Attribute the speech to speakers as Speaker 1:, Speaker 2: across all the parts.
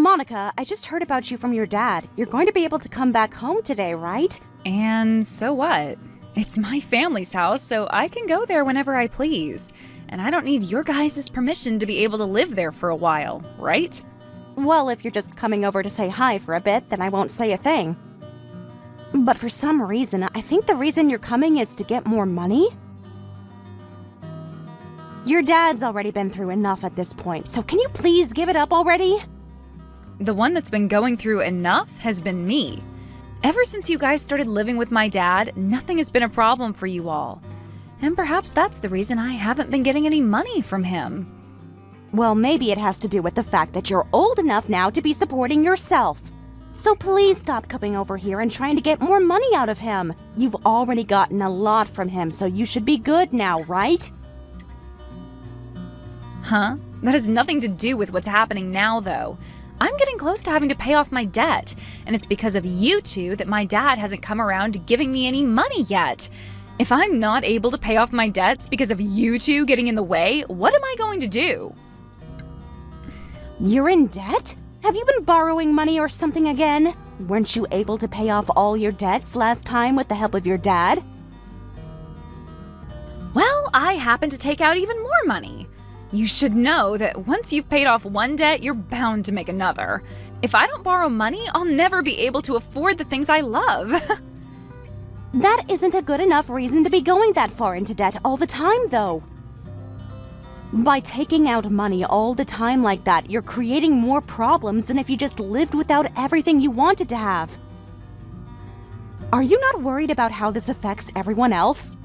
Speaker 1: Monica, I just heard about you from your dad. You're going to be able to come back home today, right?
Speaker 2: And so what? It's my family's house, so I can go there whenever I please. And I don't need your guys' permission to be able to live there for a while, right?
Speaker 1: Well, if you're just coming over to say hi for a bit, then I won't say a thing. But for some reason, I think the reason you're coming is to get more money? Your dad's already been through enough at this point, so can you please give it up already?
Speaker 2: The one that's been going through enough has been me. Ever since you guys started living with my dad, nothing has been a problem for you all. And perhaps that's the reason I haven't been getting any money from him.
Speaker 1: Well, maybe it has to do with the fact that you're old enough now to be supporting yourself. So please stop coming over here and trying to get more money out of him. You've already gotten a lot from him, so you should be good now, right?
Speaker 2: Huh? That has nothing to do with what's happening now, though. I'm getting close to having to pay off my debt, and it's because of you two that my dad hasn't come around to giving me any money yet. If I'm not able to pay off my debts because of you two getting in the way, what am I going to do?
Speaker 1: You're in debt? Have you been borrowing money or something again? Weren't you able to pay off all your debts last time with the help of your dad?
Speaker 2: Well, I happen to take out even more money. You should know that once you've paid off one debt, you're bound to make another. If I don't borrow money, I'll never be able to afford the things I love.
Speaker 1: That isn't a good enough reason to be going that far into debt all the time, though. By taking out money all the time like that, you're creating more problems than if you just lived without everything you wanted to have. Are you not worried about how this affects everyone else?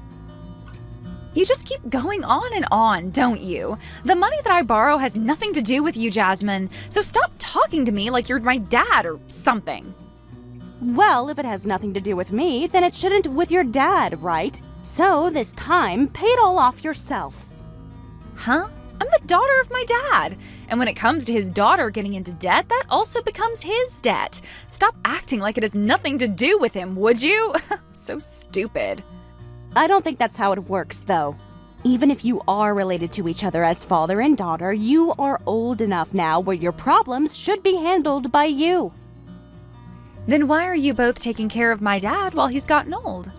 Speaker 2: You just keep going on, don't you? The money that I borrow has nothing to do with you, Jasmine, so stop talking to me like you're my dad or something.
Speaker 1: Well, if it has nothing to do with me, then it shouldn't with your dad, right? So this time, pay it all off yourself.
Speaker 2: Huh? I'm the daughter of my dad. And when it comes to his daughter getting into debt, that also becomes his debt. Stop acting like it has nothing to do with him, would you? So stupid.
Speaker 1: I don't think that's how it works, though. Even if you are related to each other as father and daughter, you are old enough now where your problems should be handled by you.
Speaker 2: Then why are you both taking care of my dad while he's gotten old?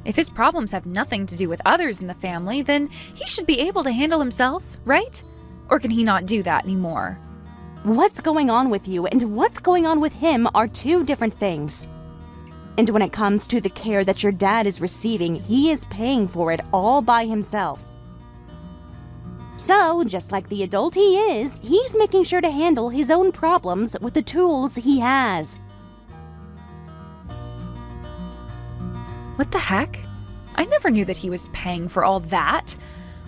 Speaker 2: If his problems have nothing to do with others in the family, then he should be able to handle himself, right? Or can he not do that anymore?
Speaker 1: What's going on with you and what's going on with him are two different things. And when it comes to the care that your dad is receiving, he is paying for it all by himself. So, just like the adult he is, he's making sure to handle his own problems with the tools he has.
Speaker 2: What the heck? I never knew that he was paying for all that.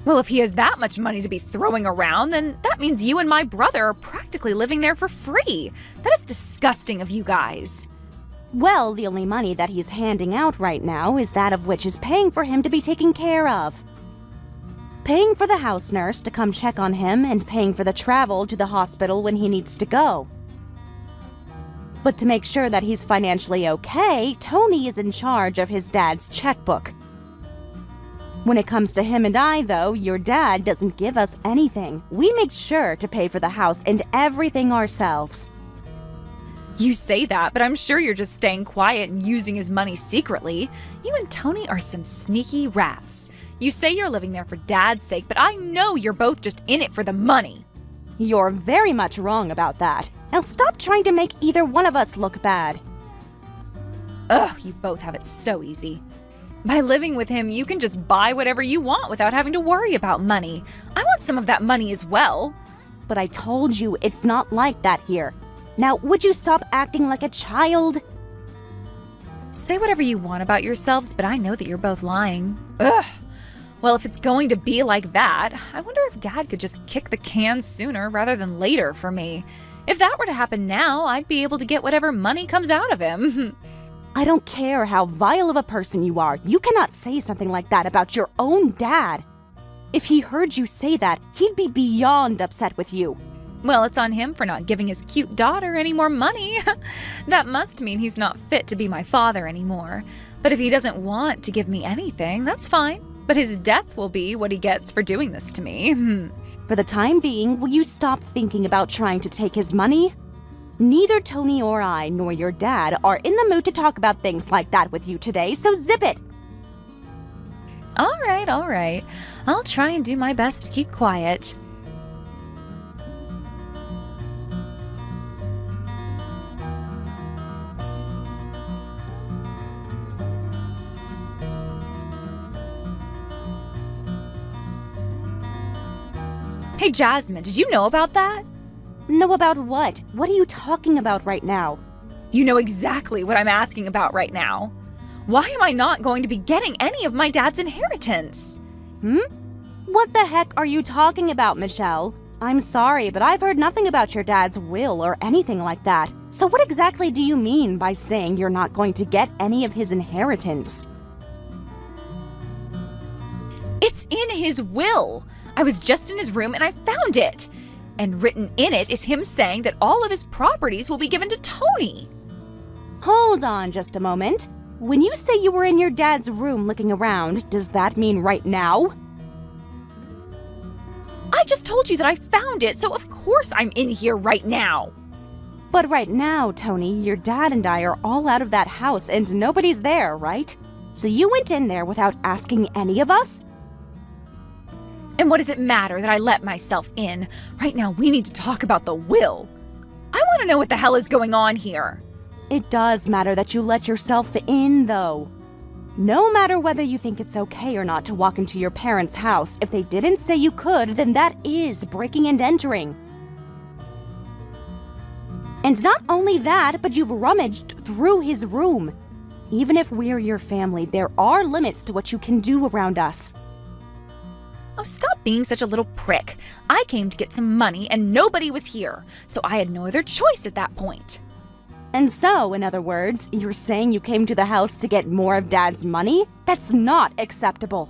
Speaker 2: Well, if he has that much money to be throwing around, then that means you and my brother are practically living there for free. That is disgusting of you guys.
Speaker 1: Well, the only money that he's handing out right now is that of which is paying for him to be taken care of. Paying for the house nurse to come check on him and paying for the travel to the hospital when he needs to go. But to make sure that he's financially okay, Tony is in charge of his dad's checkbook. When it comes to him and I, though, your dad doesn't give us anything. We make sure to pay for the house and everything ourselves.
Speaker 2: You say that, but I'm sure you're just staying quiet and using his money secretly. You and Tony are some sneaky rats. You say you're living there for Dad's sake, but I know you're both just in it for the money.
Speaker 1: You're very much wrong about that. Now stop trying to make either one of us look bad.
Speaker 2: Ugh, you both have it so easy. By living with him, you can just buy whatever you want without having to worry about money. I want some of that money as well.
Speaker 1: But I told you it's not like that here. Now, would you stop acting like a child?
Speaker 2: Say whatever you want about yourselves, but I know that you're both lying. Ugh. Well, if it's going to be like that, I wonder if Dad could just kick the can sooner rather than later for me. If that were to happen now, I'd be able to get whatever money comes out of him.
Speaker 1: I don't care how vile of a person you are. You cannot say something like that about your own dad. If he heard you say that, he'd be beyond upset with you.
Speaker 2: Well, it's on him for not giving his cute daughter any more money. That must mean he's not fit to be my father anymore. But if he doesn't want to give me anything, that's fine. But his death will be what he gets for doing this to me.
Speaker 1: For the time being, will you stop thinking about trying to take his money? Neither Tony or I nor your dad are in the mood to talk about things like that with you today, so zip it!
Speaker 2: All right. I'll try and do my best to keep quiet. Hey, Jasmine, did you know about that?
Speaker 1: Know about what? What are you talking about right now?
Speaker 2: You know exactly what I'm asking about right now. Why am I not going to be getting any of my dad's inheritance?
Speaker 1: What the heck are you talking about, Michelle? I'm sorry, but I've heard nothing about your dad's will or anything like that. So what exactly do you mean by saying you're not going to get any of his inheritance?
Speaker 2: It's in his will. I was just in his room and I found it. And written in it is him saying that all of his properties will be given to Tony.
Speaker 1: Hold on just a moment. When you say you were in your dad's room looking around, does that mean right now?
Speaker 2: I just told you that I found it, so of course I'm in here right now.
Speaker 1: But right now, Tony, your dad and I are all out of that house and nobody's there, right? So you went in there without asking any of us?
Speaker 2: And what does it matter that I let myself in? Right now we need to talk about the will. I want to know what the hell is going on here.
Speaker 1: It does matter that you let yourself in, though. No matter whether you think it's okay or not to walk into your parents' house, if they didn't say you could, then that is breaking and entering. And not only that, but you've rummaged through his room. Even if we're your family, there are limits to what you can do around us.
Speaker 2: Oh, stop being such a little prick. I came to get some money and nobody was here, so I had no other choice at that point.
Speaker 1: And so, in other words, you're saying you came to the house to get more of Dad's money? That's not acceptable.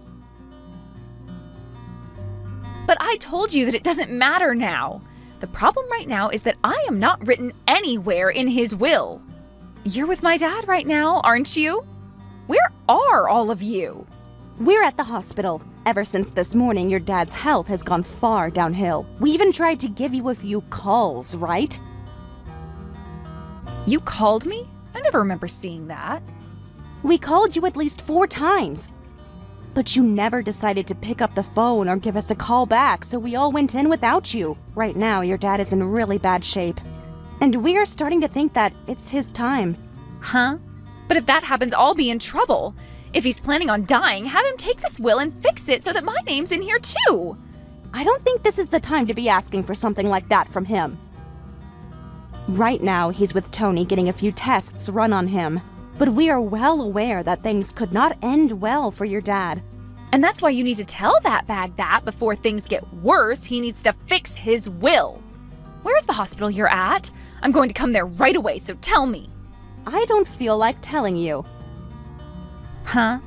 Speaker 2: But I told you that it doesn't matter now. The problem right now is that I am not written anywhere in his will. You're with my dad right now, aren't you? Where are all of you?
Speaker 1: We're at the hospital. Ever since this morning, your dad's health has gone far downhill. We even tried to give you a few calls, right?
Speaker 2: You called me? I never remember seeing that.
Speaker 1: We called you at least 4 times. But you never decided to pick up the phone or give us a call back, so we all went in without you. Right now, your dad is in really bad shape. And we are starting to think that it's his time.
Speaker 2: Huh? But if that happens, I'll be in trouble. If he's planning on dying, have him take this will and fix it so that my name's in here too.
Speaker 1: I don't think this is the time to be asking for something like that from him. Right now, he's with Tony getting a few tests run on him. But we are well aware that things could not end well for your dad.
Speaker 2: And that's why you need to tell that bag that before things get worse, he needs to fix his will. Where's the hospital you're at? I'm going to come there right away, so tell me.
Speaker 1: I don't feel like telling you.
Speaker 2: Huh?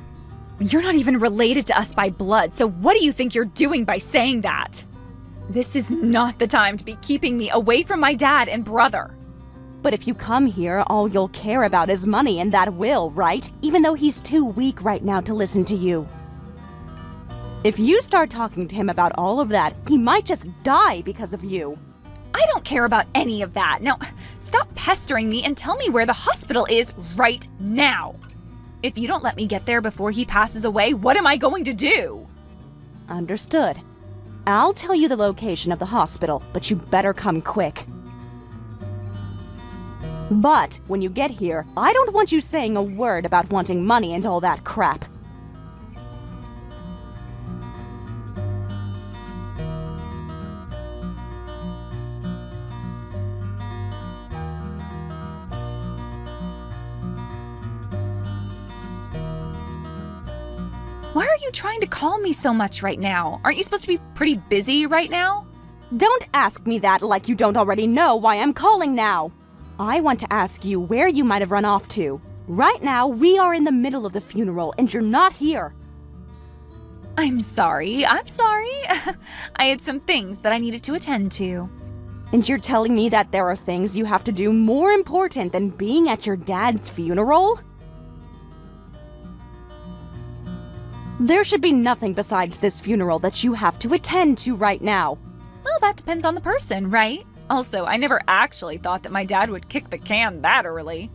Speaker 2: You're not even related to us by blood, so what do you think you're doing by saying that? This is not the time to be keeping me away from my dad and brother.
Speaker 1: But if you come here, all you'll care about is money and that will, right? Even though he's too weak right now to listen to you. If you start talking to him about all of that, he might just die because of you.
Speaker 2: I don't care about any of that. Now, stop pestering me and tell me where the hospital is right now. If you don't let me get there before he passes away, what am I going to do?
Speaker 1: Understood. I'll tell you the location of the hospital, but you better come quick. But when you get here, I don't want you saying a word about wanting money and all that crap.
Speaker 2: Why are you trying to call me so much right now? Aren't you supposed to be pretty busy right now?
Speaker 1: Don't ask me that like you don't already know why I'm calling now. I want to ask you where you might have run off to. Right now, we are in the middle of the funeral and you're not here.
Speaker 2: I'm sorry. I had some things that I needed to attend to.
Speaker 1: And you're telling me that there are things you have to do more important than being at your dad's funeral? There should be nothing besides this funeral that you have to attend to right now.
Speaker 2: Well, that depends on the person, right? Also, I never actually thought that my dad would kick the can that early.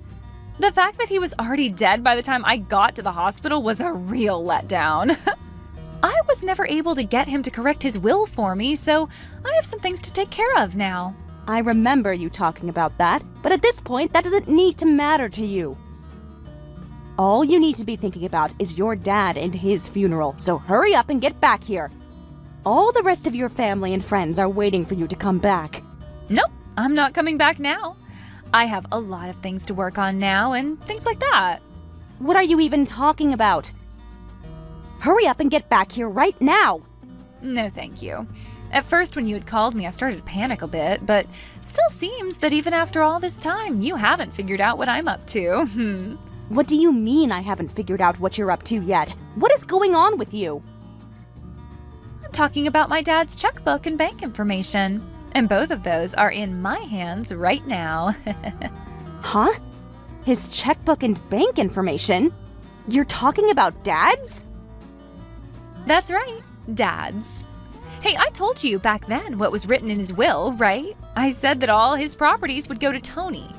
Speaker 2: The fact that he was already dead by the time I got to the hospital was a real letdown. I was never able to get him to correct his will for me, so I have some things to take care of now.
Speaker 1: I remember you talking about that, but at this point, that doesn't need to matter to you. All you need to be thinking about is your dad and his funeral, so hurry up and get back here. All the rest of your family and friends are waiting for you to come back.
Speaker 2: Nope, I'm not coming back now. I have a lot of things to work on now and things like that.
Speaker 1: What are you even talking about? Hurry up and get back here right now!
Speaker 2: No, thank you. At first, when you had called me, I started to panic a bit, but still seems that even after all this time, you haven't figured out what I'm up to.
Speaker 1: What do you mean I haven't figured out what you're up to yet? What is going on with you?
Speaker 2: I'm talking about my dad's checkbook and bank information, and both of those are in my hands right now.
Speaker 1: Huh? His checkbook and bank information? You're talking about Dad's?
Speaker 2: That's right, Dad's. Hey, I told you back then what was written in his will, right? I said that all his properties would go to Tony.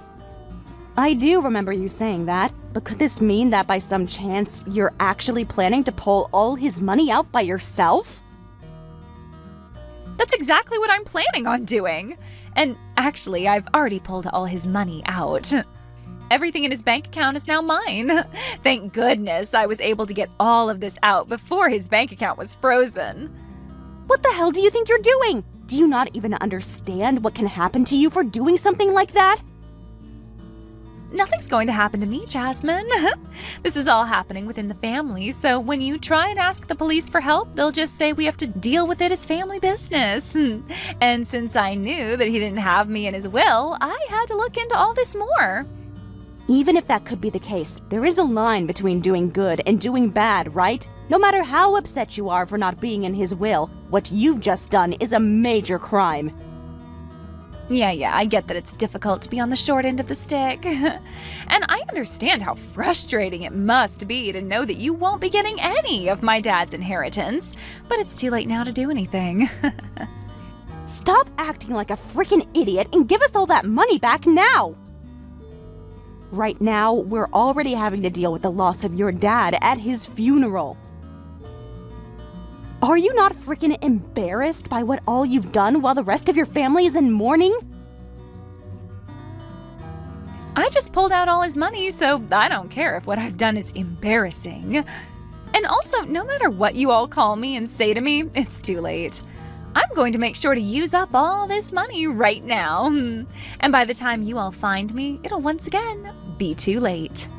Speaker 1: I do remember you saying that, but could this mean that by some chance you're actually planning to pull all his money out by yourself?
Speaker 2: That's exactly what I'm planning on doing. And actually, I've already pulled all his money out. Everything in his bank account is now mine. Thank goodness I was able to get all of this out before his bank account was frozen.
Speaker 1: What the hell do you think you're doing? Do you not even understand what can happen to you for doing something like that?
Speaker 2: Nothing's going to happen to me, Jasmine. This is all happening within the family, so when you try and ask the police for help, they'll just say we have to deal with it as family business. And since I knew that he didn't have me in his will, I had to look into all this more.
Speaker 1: Even if that could be the case, there is a line between doing good and doing bad, right? No matter how upset you are for not being in his will, what you've just done is a major crime.
Speaker 2: Yeah, I get that it's difficult to be on the short end of the stick. And I understand how frustrating it must be to know that you won't be getting any of my dad's inheritance, but it's too late now to do anything.
Speaker 1: Stop acting like a freaking idiot and give us all that money back now! Right now, we're already having to deal with the loss of your dad at his funeral. Are you not freaking embarrassed by what all you've done while the rest of your family is in mourning?
Speaker 2: I just pulled out all his money, so I don't care if what I've done is embarrassing. And also, no matter what you all call me and say to me, it's too late. I'm going to make sure to use up all this money right now. And by the time you all find me, it'll once again be too late.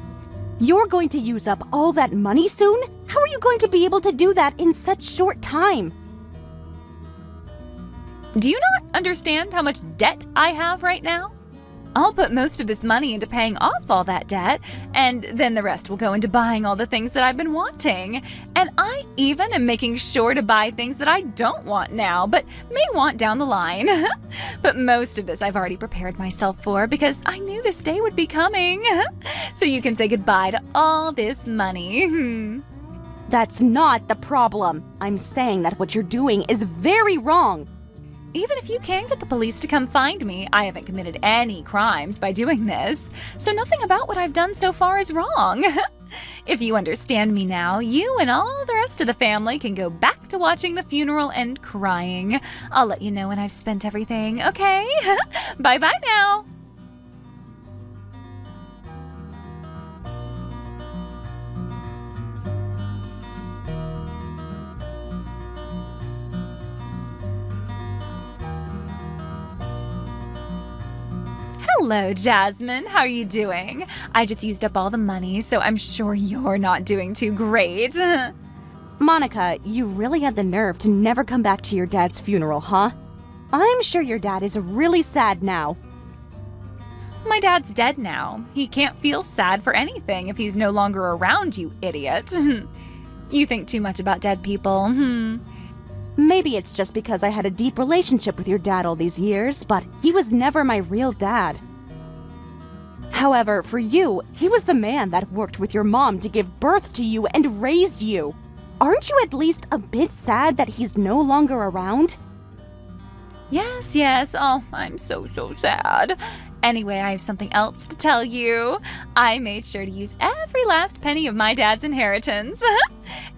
Speaker 1: You're going to use up all that money soon? How are you going to be able to do that in such short time?
Speaker 2: Do you not understand how much debt I have right now? I'll put most of this money into paying off all that debt, and then the rest will go into buying all the things that I've been wanting. And I even am making sure to buy things that I don't want now, but may want down the line. But most of this I've already prepared myself for because I knew this day would be coming. So you can say goodbye to all this money.
Speaker 1: That's not the problem. I'm saying that what you're doing is very wrong.
Speaker 2: Even if you can get the police to come find me, I haven't committed any crimes by doing this, so nothing about what I've done so far is wrong. If you understand me now, you and all the rest of the family can go back to watching the funeral and crying. I'll let you know when I've spent everything, okay? Bye-bye now. Hello, Jasmine. How are you doing? I just used up all the money, so I'm sure you're not doing too great.
Speaker 1: Monica, you really had the nerve to never come back to your dad's funeral, huh? I'm sure your dad is really sad now.
Speaker 2: My dad's dead now. He can't feel sad for anything if he's no longer around, you idiot. You think too much about dead people.
Speaker 1: Maybe it's just because I had a deep relationship with your dad all these years, but he was never my real dad. However, for you, he was the man that worked with your mom to give birth to you and raised you. Aren't you at least a bit sad that he's no longer around?
Speaker 2: Yes, yes. Oh, I'm so sad. Anyway, I have something else to tell you. I made sure to use every last penny of my dad's inheritance.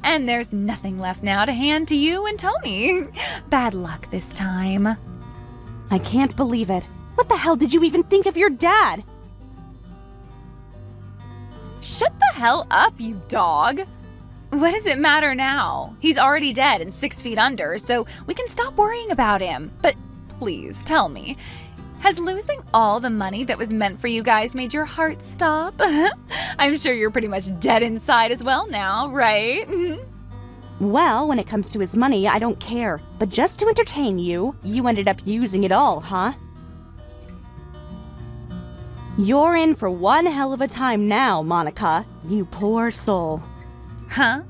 Speaker 2: And there's nothing left now to hand to you and Tony. Bad luck this time.
Speaker 1: I can't believe it. What the hell did you even think of your dad?
Speaker 2: Shut the hell up, you dog. What does it matter now? He's already dead and 6 feet under, so we can stop worrying about him. But please tell me, has losing all the money that was meant for you guys made your heart stop? I'm sure you're pretty much dead inside as well now, right?
Speaker 1: Well, when it comes to his money, I don't care. But just to entertain you, you ended up using it all, huh? You're in for one hell of a time now, Monica. You poor soul.
Speaker 2: Huh?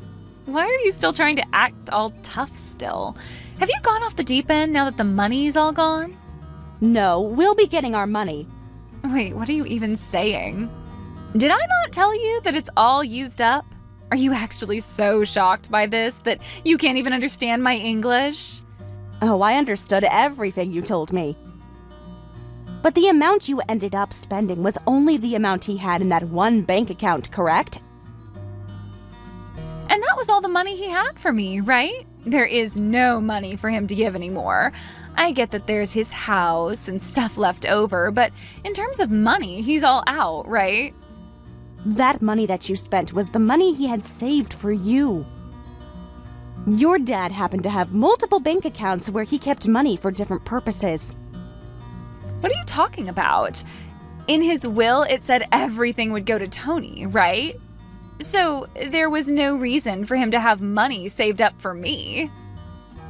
Speaker 2: Why are you still trying to act all tough still? Have you gone off the deep end now that the money's all gone?
Speaker 1: No, we'll be getting our money.
Speaker 2: Wait, what are you even saying? Did I not tell you that it's all used up? Are you actually so shocked by this that you can't even understand my English?
Speaker 1: Oh, I understood everything you told me. But the amount you ended up spending was only the amount he had in that one bank account, correct?
Speaker 2: And that was all the money he had for me, right? There is no money for him to give anymore. I get that there's his house and stuff left over, but in terms of money, he's all out, right?
Speaker 1: That money that you spent was the money he had saved for you. Your dad happened to have multiple bank accounts where he kept money for different purposes.
Speaker 2: What are you talking about? In his will, it said everything would go to Tony, right? So there was no reason for him to have money saved up for me.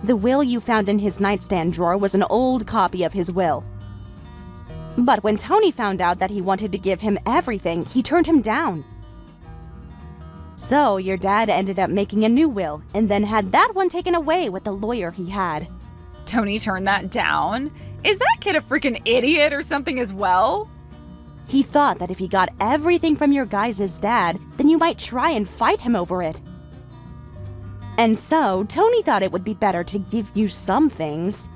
Speaker 1: The will you found in his nightstand drawer was an old copy of his will. But when Tony found out that he wanted to give him everything, he turned him down. So your dad ended up making a new will and then had that one taken away with the lawyer he had.
Speaker 2: Tony turned that down? Is that kid a freaking idiot or something as well?
Speaker 1: He thought that if he got everything from your guys' dad, then you might try and fight him over it. And so, Tony thought it would be better to give you some things.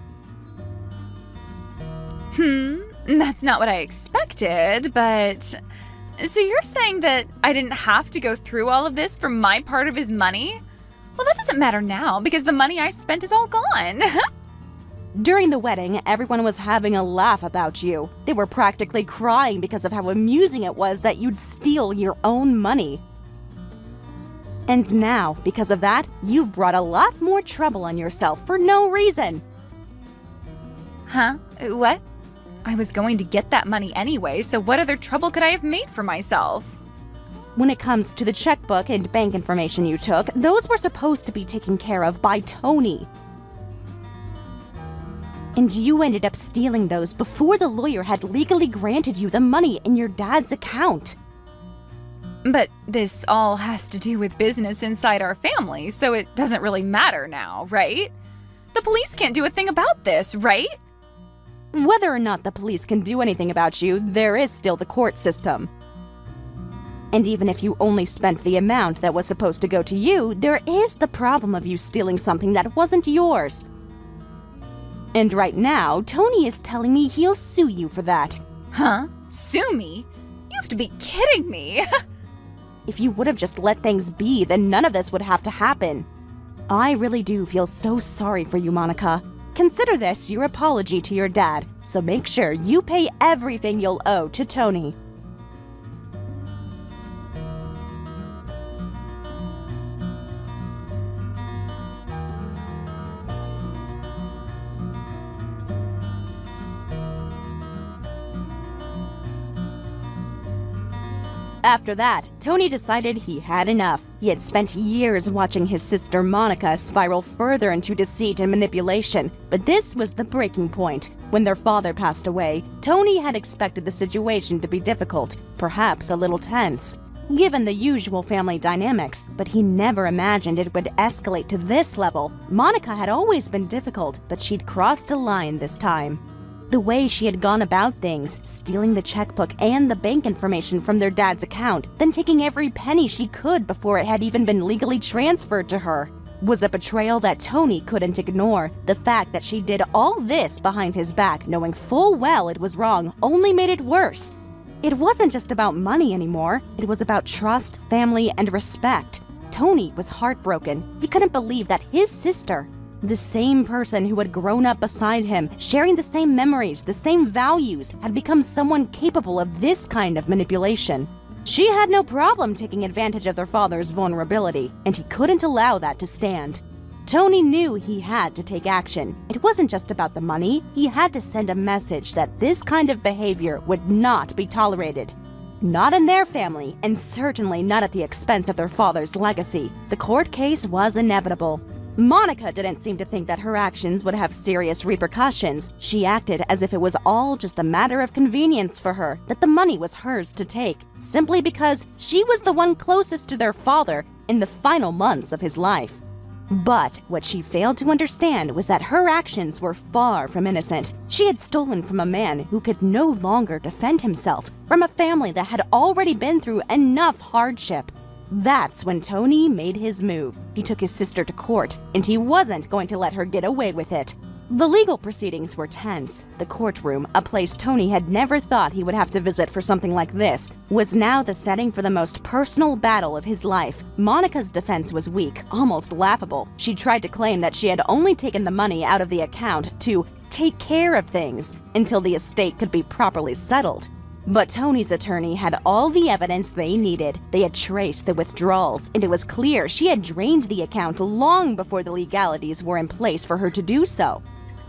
Speaker 2: That's not what I expected, but... So you're saying that I didn't have to go through all of this for my part of his money? Well, that doesn't matter now, because the money I spent is all gone.
Speaker 1: During the wedding, everyone was having a laugh about you. They were practically crying because of how amusing it was that you'd steal your own money. And now, because of that, you've brought a lot more trouble on yourself for no reason.
Speaker 2: Huh? What? I was going to get that money anyway, so what other trouble could I have made for myself?
Speaker 1: When it comes to the checkbook and bank information you took, those were supposed to be taken care of by Tony. And you ended up stealing those before the lawyer had legally granted you the money in your dad's account.
Speaker 2: But this all has to do with business inside our family, so it doesn't really matter now, right? The police can't do a thing about this, right?
Speaker 1: Whether or not the police can do anything about you, there is still the court system. And even if you only spent the amount that was supposed to go to you, there is the problem of you stealing something that wasn't yours. And right now, Tony is telling me he'll sue you for that.
Speaker 2: Huh? Sue me? You have to be kidding me!
Speaker 1: If you would have just let things be, then none of this would have to happen. I really do feel so sorry for you, Monica. Consider this your apology to your dad, so make sure you pay everything you'll owe to Tony. After that, Tony decided he had enough. He had spent years watching his sister Monica spiral further into deceit and manipulation, but this was the breaking point. When their father passed away, Tony had expected the situation to be difficult, perhaps a little tense, given the usual family dynamics, but he never imagined it would escalate to this level. Monica had always been difficult, but she'd crossed a line this time. The way she had gone about things, stealing the checkbook and the bank information from their dad's account, then taking every penny she could before it had even been legally transferred to her. was a betrayal that Tony couldn't ignore. The fact that she did all this behind his back, knowing full well it was wrong, only made it worse. It wasn't just about money anymore. It was about trust, family, and respect. Tony was heartbroken. He couldn't believe that his sister, the same person who had grown up beside him, sharing the same memories, the same values, had become someone capable of this kind of manipulation. She had no problem taking advantage of their father's vulnerability, and he couldn't allow that to stand. Tony knew he had to take action. It wasn't just about the money. He had to send a message that this kind of behavior would not be tolerated. Not in their family, and certainly not at the expense of their father's legacy. The court case was inevitable. Monica didn't seem to think that her actions would have serious repercussions. She acted as if it was all just a matter of convenience for her, that the money was hers to take, simply because she was the one closest to their father in the final months of his life. But what she failed to understand was that her actions were far from innocent. She had stolen from a man who could no longer defend himself, from a family that had already been through enough hardship. That's when Tony made his move. He took his sister to court, and he wasn't going to let her get away with it. The legal proceedings were tense. The courtroom, a place Tony had never thought he would have to visit for something like this, was now the setting for the most personal battle of his life. Monica's defense was weak, almost laughable. She tried to claim that she had only taken the money out of the account to take care of things until the estate could be properly settled. But Tony's attorney had all the evidence they needed. They had traced the withdrawals, and it was clear she had drained the account long before the legalities were in place for her to do so.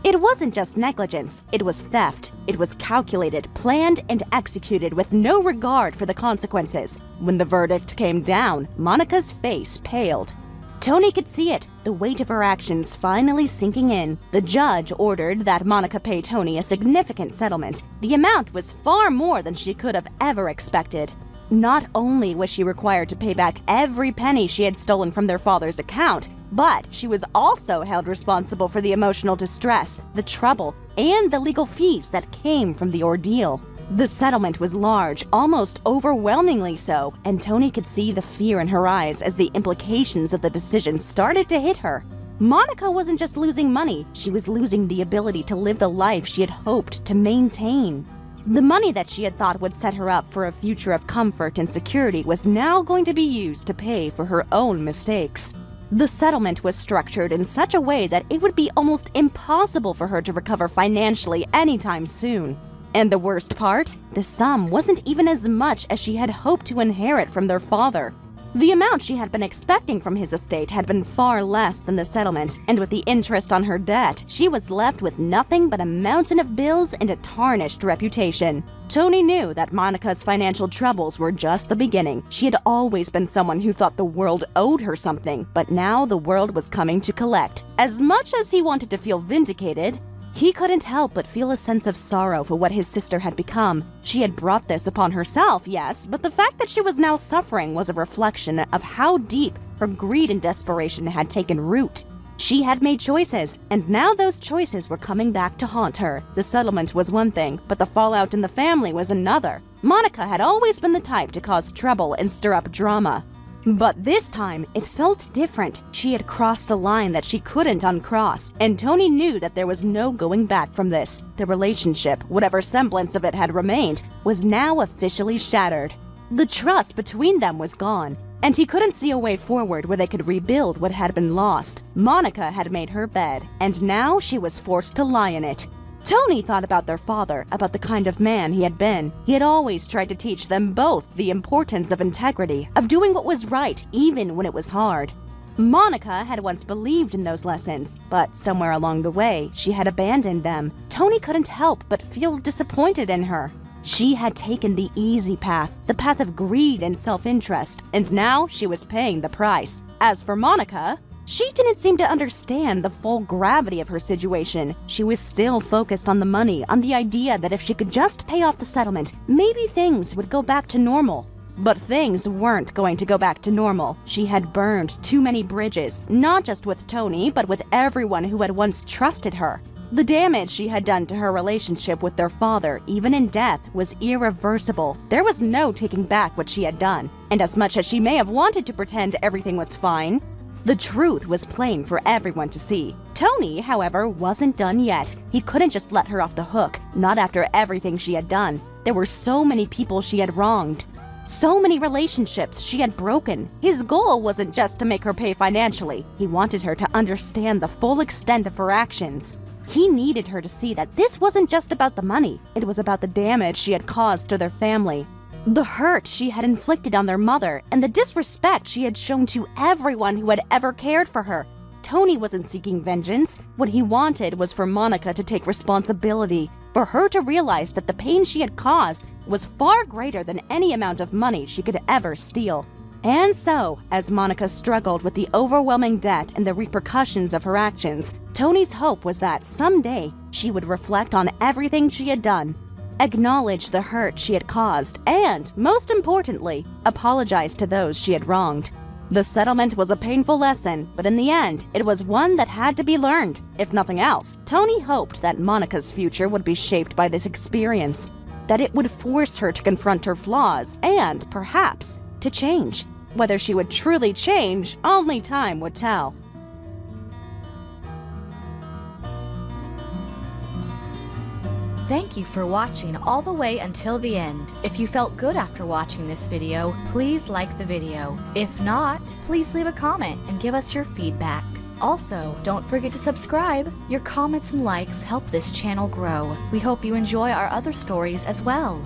Speaker 1: It wasn't just negligence, it was theft. It was calculated, planned, and executed with no regard for the consequences. When the verdict came down, Monica's face paled. Tony could see it, the weight of her actions finally sinking in. The judge ordered that Monica pay Tony a significant settlement. The amount was far more than she could have ever expected. Not only was she required to pay back every penny she had stolen from their father's account, but she was also held responsible for the emotional distress, the trouble, and the legal fees that came from the ordeal. The settlement was large, almost overwhelmingly so, and Tony could see the fear in her eyes as the implications of the decision started to hit her. Monica wasn't just losing money, she was losing the ability to live the life she had hoped to maintain. The money that she had thought would set her up for a future of comfort and security was now going to be used to pay for her own mistakes. The settlement was structured in such a way that it would be almost impossible for her to recover financially anytime soon. And the worst part? The sum wasn't even as much as she had hoped to inherit from their father. The amount she had been expecting from his estate had been far less than the settlement, and with the interest on her debt, she was left with nothing but a mountain of bills and a tarnished reputation. Tony knew that Monica's financial troubles were just the beginning. She had always been someone who thought the world owed her something, but now the world was coming to collect. As much as he wanted to feel vindicated, he couldn't help but feel a sense of sorrow for what his sister had become. She had brought this upon herself, yes, but the fact that she was now suffering was a reflection of how deep her greed and desperation had taken root. She had made choices, and now those choices were coming back to haunt her. The settlement was one thing, but the fallout in the family was another. Monica had always been the type to cause trouble and stir up drama. But this time, it felt different. She had crossed a line that she couldn't uncross, and Tony knew that there was no going back from this. The relationship, whatever semblance of it had remained, was now officially shattered. The trust between them was gone, and he couldn't see a way forward where they could rebuild what had been lost. Monica had made her bed, and now she was forced to lie in it. Tony thought about their father, about the kind of man he had been. He had always tried to teach them both the importance of integrity, of doing what was right even when it was hard. Monica had once believed in those lessons, but somewhere along the way, she had abandoned them. Tony couldn't help but feel disappointed in her. She had taken the easy path, the path of greed and self-interest, and now she was paying the price. As for Monica, she didn't seem to understand the full gravity of her situation. She was still focused on the money, on the idea that if she could just pay off the settlement, maybe things would go back to normal. But things weren't going to go back to normal. She had burned too many bridges, not just with Tony, but with everyone who had once trusted her. The damage she had done to her relationship with their father, even in death, was irreversible. There was no taking back what she had done. And as much as she may have wanted to pretend everything was fine, The truth was plain for everyone to see. Tony, however, wasn't done yet. He couldn't just let her off the hook, not after everything she had done. There were so many people she had wronged. So many relationships she had broken. His goal wasn't just to make her pay financially. He wanted her to understand the full extent of her actions. He needed her to see that this wasn't just about the money. It was about the damage she had caused to their family. The hurt she had inflicted on their mother and the disrespect she had shown to everyone who had ever cared for her. Tony wasn't seeking vengeance. What he wanted was for Monica to take responsibility, for her to realize that the pain she had caused was far greater than any amount of money she could ever steal. And so, as Monica struggled with the overwhelming debt and the repercussions of her actions, Tony's hope was that someday she would reflect on everything she had done, acknowledge the hurt she had caused, and, most importantly, apologize to those she had wronged. The settlement was a painful lesson, but in the end, it was one that had to be learned. If nothing else, Tony hoped that Monica's future would be shaped by this experience, that it would force her to confront her flaws and, perhaps, to change. Whether she would truly change, only time would tell.
Speaker 3: Thank you for watching all the way until the end. If you felt good after watching this video, please like the video. If not, please leave a comment and give us your feedback. Also, don't forget to subscribe. Your comments and likes help this channel grow. We hope you enjoy our other stories as well.